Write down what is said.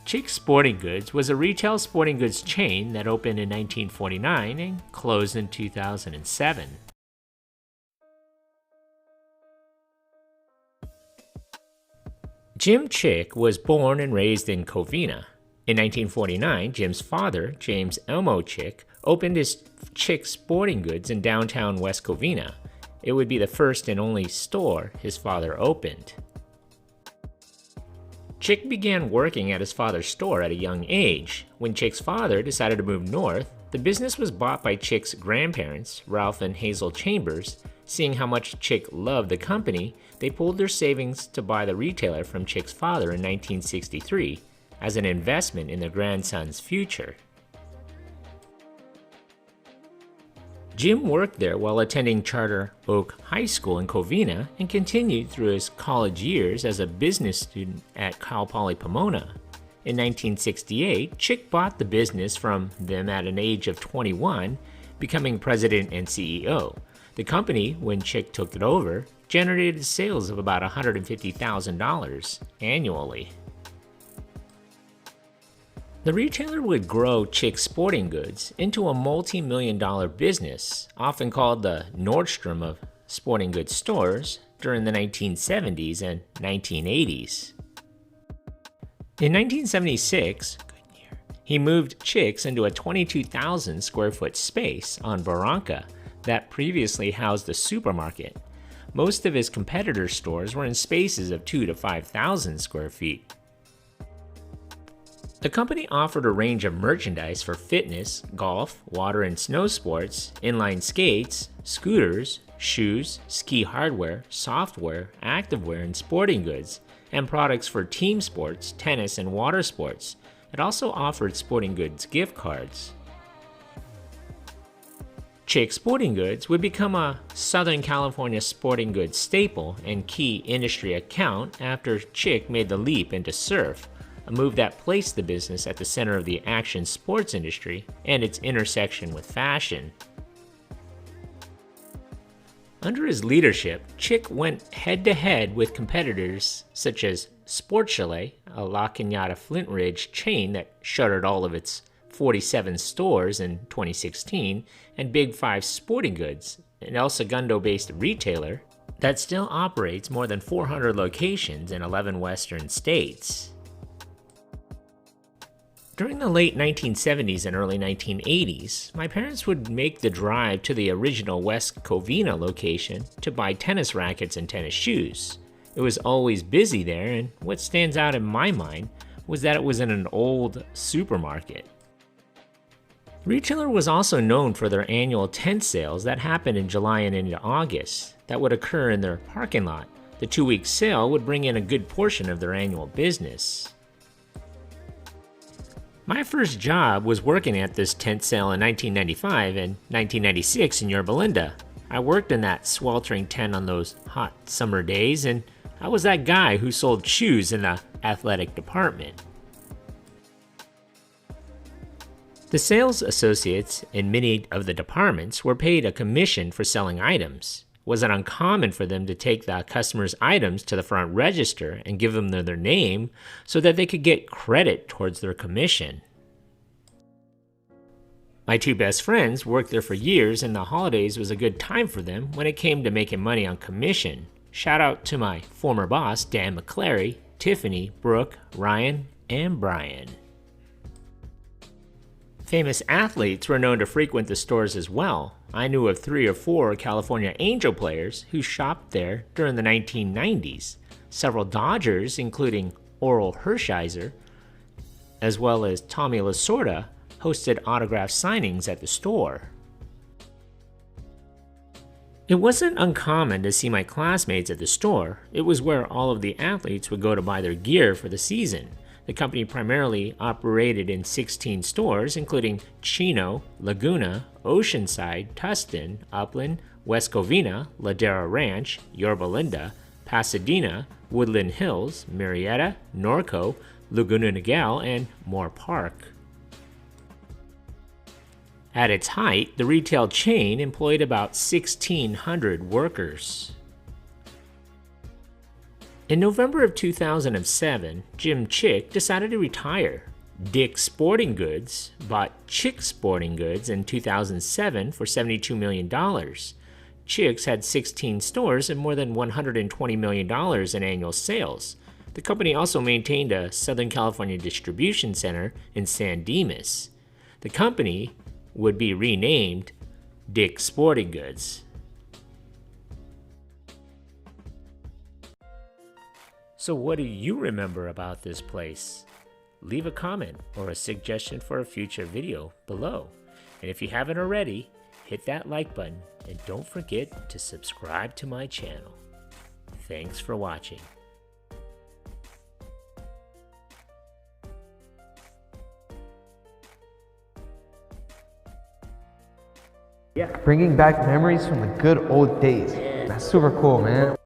Chick Sporting Goods was a retail sporting goods chain that opened in 1949 and closed in 2007. Jim Chick was born and raised in Covina. In 1949, Jim's father, James Elmo Chick, opened his Chick Sporting Goods in downtown West Covina. It would be the first and only store his father opened. Chick began working at his father's store at a young age. When Chick's father decided to move north, the business was bought by Chick's grandparents, Ralph and Hazel Chambers. Seeing how much Chick loved the company, they pooled their savings to buy the retailer from Chick's father in 1963 as an investment in their grandson's future. Jim worked there while attending Charter Oak High School in Covina and continued through his college years as a business student at Cal Poly Pomona. In 1968, Chick bought the business from them at an age of 21, becoming president and CEO. The company, when Chick took it over, generated sales of about $150,000 annually. The retailer would grow Chick Sporting Goods into a multi-million-dollar business, often called the Nordstrom of sporting goods stores, during the 1970s and 1980s. In 1976, he moved Chick's into a 22,000 square foot space on Barranca that previously housed a supermarket. Most of his competitors' stores were in spaces of 2,000 to 5,000 square feet. The company offered a range of merchandise for fitness, golf, water and snow sports, inline skates, scooters, shoes, ski hardware, software, activewear and sporting goods, and products for team sports, tennis and water sports. It also offered sporting goods gift cards. Chick Sporting Goods would become a Southern California sporting goods staple and key industry account after Chick made the leap into surf, a move that placed the business at the center of the action sports industry and its intersection with fashion. Under his leadership, Chick went head-to-head with competitors such as Sport Chalet, a La Cañada Flint Ridge chain that shuttered all of its 47 stores in 2016, and Big 5 Sporting Goods, an El Segundo-based retailer that still operates more than 400 locations in 11 western states. During the late 1970s and early 1980s, my parents would make the drive to the original West Covina location to buy tennis rackets and tennis shoes. It was always busy there, and what stands out in my mind was that it was in an old supermarket. The retailer was also known for their annual tent sales that happened in July and into August that would occur in their parking lot. The 2-week sale would bring in a good portion of their annual business. My first job was working at this tent sale in 1995 and 1996 in Yorba Linda. I worked in that sweltering tent on those hot summer days, and I was that guy who sold shoes in the athletic department. The sales associates in many of the departments were paid a commission for selling items. It wasn't uncommon for them to take the customer's items to the front register and give them their name so that they could get credit towards their commission. My two best friends worked there for years, and the holidays was a good time for them when it came to making money on commission. Shout out to my former boss, Dan McClary, Tiffany, Brooke, Ryan, and Brian. Famous athletes were known to frequent the stores as well. I knew of 3 or 4 California Angel players who shopped there during the 1990s. Several Dodgers, including Oral Hershiser, as well as Tommy Lasorda, hosted autograph signings at the store. It wasn't uncommon to see my classmates at the store. It was where all of the athletes would go to buy their gear for the season. The company primarily operated in 16 stores, including Chino, Laguna, Oceanside, Tustin, Upland, West Covina, Ladera Ranch, Yorba Linda, Pasadena, Woodland Hills, Murrieta, Norco, Laguna Niguel, and Moore Park. At its height, the retail chain employed about 1,600 workers. In November of 2007, Jim Chick decided to retire. Dick's Sporting Goods bought Chick Sporting Goods in 2007 for $72 million. Chick's had 16 stores and more than $120 million in annual sales. The company also maintained a Southern California distribution center in San Dimas. The company would be renamed Dick's Sporting Goods. So what do you remember about this place? Leave a comment or a suggestion for a future video below. And if you haven't already, hit that like button and don't forget to subscribe to my channel. Thanks for watching. Bringing back memories from the good old days. That's super cool, man.